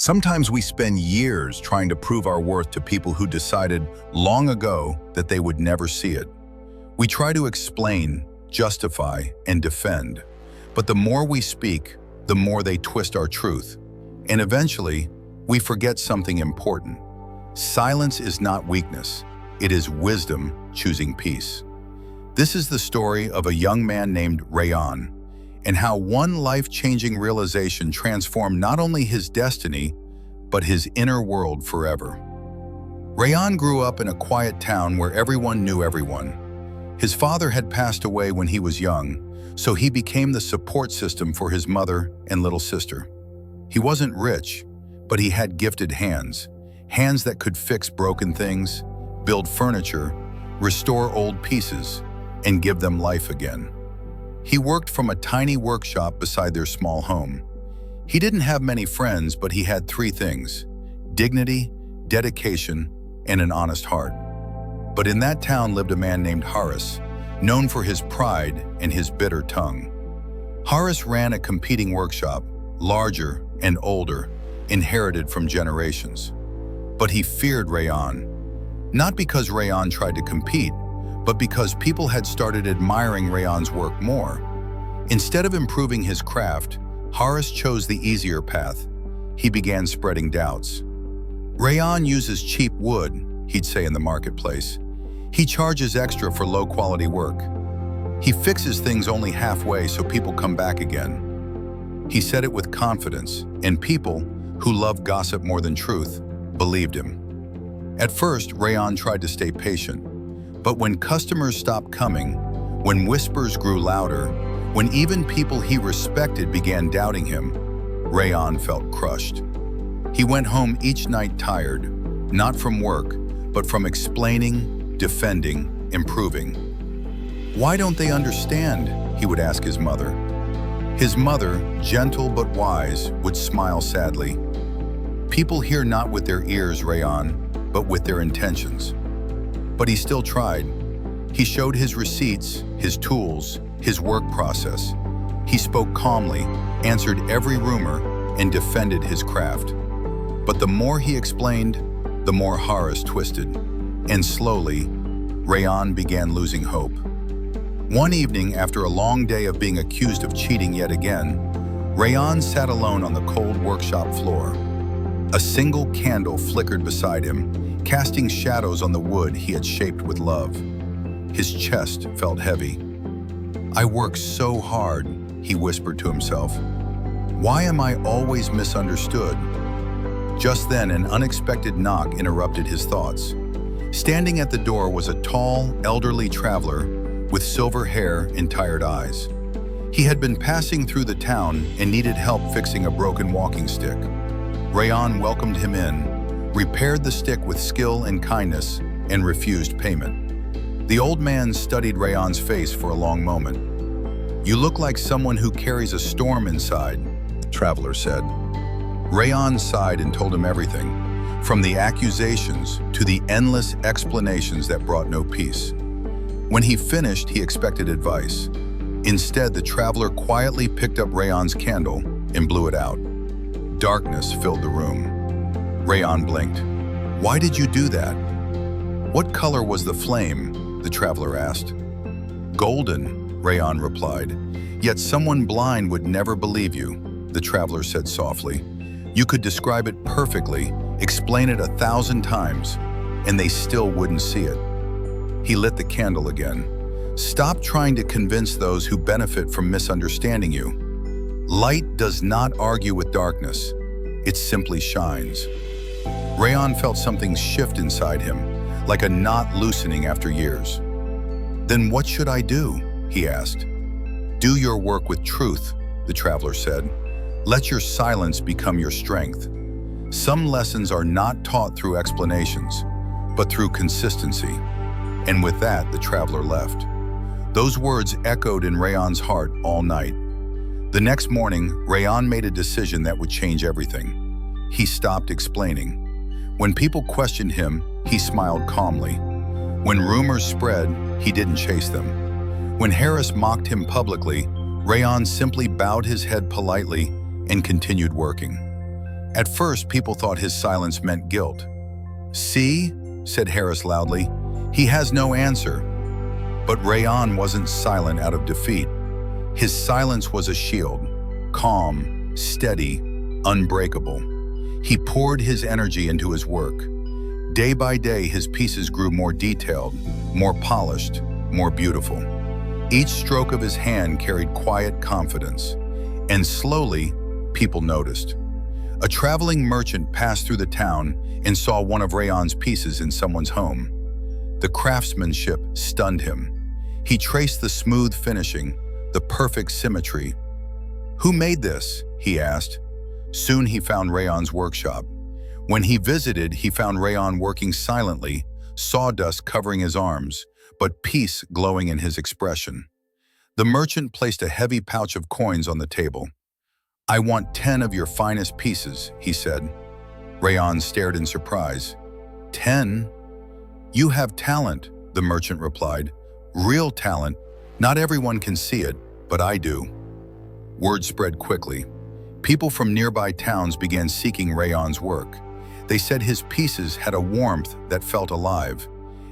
Sometimes we spend years trying to prove our worth to people who decided long ago that they would never see it. We try to explain, justify, and defend, but the more we speak, the more they twist our truth. And eventually, we forget something important. Silence is not weakness, it is wisdom choosing peace. This is the story of a young man named Rayyan, and how one life-changing realization transformed not only his destiny, but his inner world forever. Rayyan grew up in a quiet town where everyone knew everyone. His father had passed away when he was young, so he became the support system for his mother and little sister. He wasn't rich, but he had gifted hands that could fix broken things, build furniture, restore old pieces, and give them life again. He worked from a tiny workshop beside their small home. He didn't have many friends, but he had three things: dignity, dedication, and an honest heart. But in that town lived a man named Haris, known for his pride and his bitter tongue. Haris ran a competing workshop, larger and older, inherited from generations. But he feared Rayyan, not because Rayyan tried to compete, but because people had started admiring Rayyan's work more. Instead of improving his craft, Haris chose the easier path. He began spreading doubts. Rayyan uses cheap wood, he'd say in the marketplace. He charges extra for low-quality work. He fixes things only halfway so people come back again. He said it with confidence, and people, who love gossip more than truth, believed him. At first, Rayyan tried to stay patient. But when customers stopped coming, when whispers grew louder, when even people he respected began doubting him, Rayyan felt crushed. He went home each night tired, not from work, but from explaining, defending, improving. "Why don't they understand?" he would ask his mother. His mother, gentle but wise, would smile sadly. "People hear not with their ears, Rayyan, but with their intentions." But he still tried. He showed his receipts, his tools, his work process. He spoke calmly, answered every rumor, and defended his craft. But the more he explained, the more Haris twisted. And slowly, Rayyan began losing hope. One evening, after a long day of being accused of cheating yet again, Rayyan sat alone on the cold workshop floor. A single candle flickered beside him, casting shadows on the wood he had shaped with love. His chest felt heavy. "I work so hard," he whispered to himself. "Why am I always misunderstood?" Just then, an unexpected knock interrupted his thoughts. Standing at the door was a tall, elderly traveler with silver hair and tired eyes. He had been passing through the town and needed help fixing a broken walking stick. Rayyan welcomed him in, repaired the stick with skill and kindness, and refused payment. The old man studied Rayyan's face for a long moment. "You look like someone who carries a storm inside," the traveler said. Rayyan sighed and told him everything, from the accusations to the endless explanations that brought no peace. When he finished, he expected advice. Instead, the traveler quietly picked up Rayyan's candle and blew it out. Darkness filled the room. Rayyan blinked. "Why did you do that?" "What color was the flame?" the traveler asked. "Golden," Rayyan replied. "Yet someone blind would never believe you," the traveler said softly. "You could describe it perfectly, explain it 1,000 times, and they still wouldn't see it." He lit the candle again. "Stop trying to convince those who benefit from misunderstanding you. Light does not argue with darkness, it simply shines." Rayyan felt something shift inside him, like a knot loosening after years. "Then what should I do?" he asked. "Do your work with truth," the traveler said. "Let your silence become your strength. Some lessons are not taught through explanations, but through consistency." And with that, the traveler left. Those words echoed in Rayyan's heart all night. The next morning, Rayyan made a decision that would change everything. He stopped explaining. When people questioned him, he smiled calmly. When rumors spread, he didn't chase them. When Haris mocked him publicly, Rayyan simply bowed his head politely and continued working. At first, people thought his silence meant guilt. "See," said Harris loudly, "he has no answer." But Rayyan wasn't silent out of defeat. His silence was a shield, calm, steady, unbreakable. He poured his energy into his work. Day by day, his pieces grew more detailed, more polished, more beautiful. Each stroke of his hand carried quiet confidence, and slowly, people noticed. A traveling merchant passed through the town and saw one of Rayyan's pieces in someone's home. The craftsmanship stunned him. He traced the smooth finishing, the perfect symmetry. "Who made this?" he asked. Soon he found Rayyan's workshop. When he visited, he found Rayyan working silently, sawdust covering his arms, but peace glowing in his expression. The merchant placed a heavy pouch of coins on the table. "I want 10 of your finest pieces," he said. Rayyan stared in surprise. 10? "You have talent," the merchant replied. "Real talent. Not everyone can see it, but I do." Word spread quickly. People from nearby towns began seeking Rayyan's work. They said his pieces had a warmth that felt alive,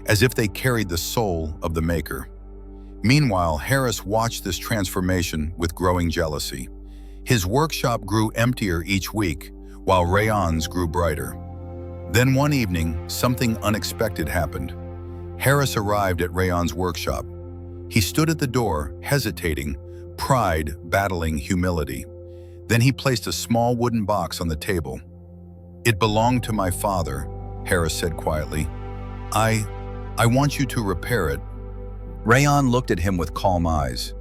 as if they carried the soul of the maker. Meanwhile, Harris watched this transformation with growing jealousy. His workshop grew emptier each week, while Rayyan's grew brighter. Then one evening, something unexpected happened. Harris arrived at Rayyan's workshop. He stood at the door, hesitating, pride battling humility. Then he placed a small wooden box on the table. "It belonged to my father," Harris said quietly. I want you to repair it." Rayyan looked at him with calm eyes.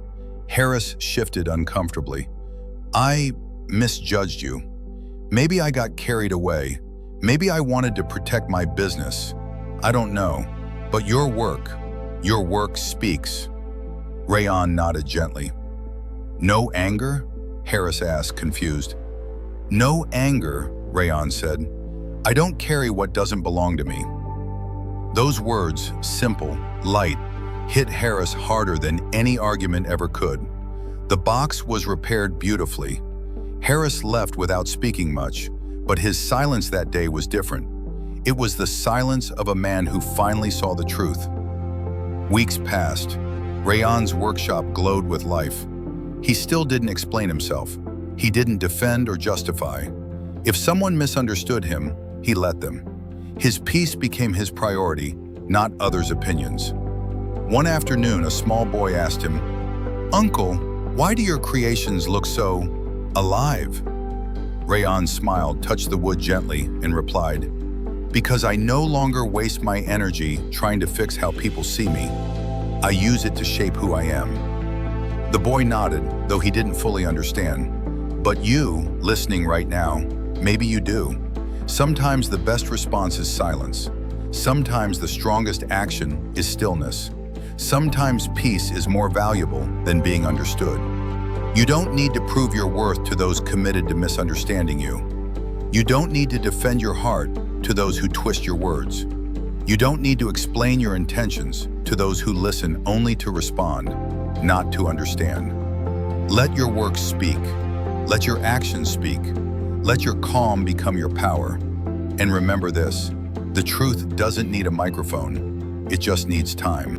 Harris shifted uncomfortably. "I misjudged you. Maybe I got carried away. Maybe I wanted to protect my business. I don't know. But your work speaks." Rayyan nodded gently. "No anger?" Harris asked, confused. "No anger," Rayyan said. "I don't carry what doesn't belong to me." Those words, simple, light, hit Harris harder than any argument ever could. The box was repaired beautifully. Harris left without speaking much, but his silence that day was different. It was the silence of a man who finally saw the truth. Weeks passed. Rayyan's workshop glowed with life. He still didn't explain himself. He didn't defend or justify. If someone misunderstood him, he let them. His peace became his priority, not others' opinions. One afternoon, a small boy asked him, "Uncle, why do your creations look so alive?" Rayyan smiled, touched the wood gently, and replied, "Because I no longer waste my energy trying to fix how people see me. I use it to shape who I am." The boy nodded, though he didn't fully understand. But you, listening right now, maybe you do. Sometimes the best response is silence. Sometimes the strongest action is stillness. Sometimes peace is more valuable than being understood. You don't need to prove your worth to those committed to misunderstanding you. You don't need to defend your heart to those who twist your words. You don't need to explain your intentions to those who listen only to respond, not to understand. Let your work speak. Let your actions speak. Let your calm become your power. And remember this, the truth doesn't need a microphone. It just needs time.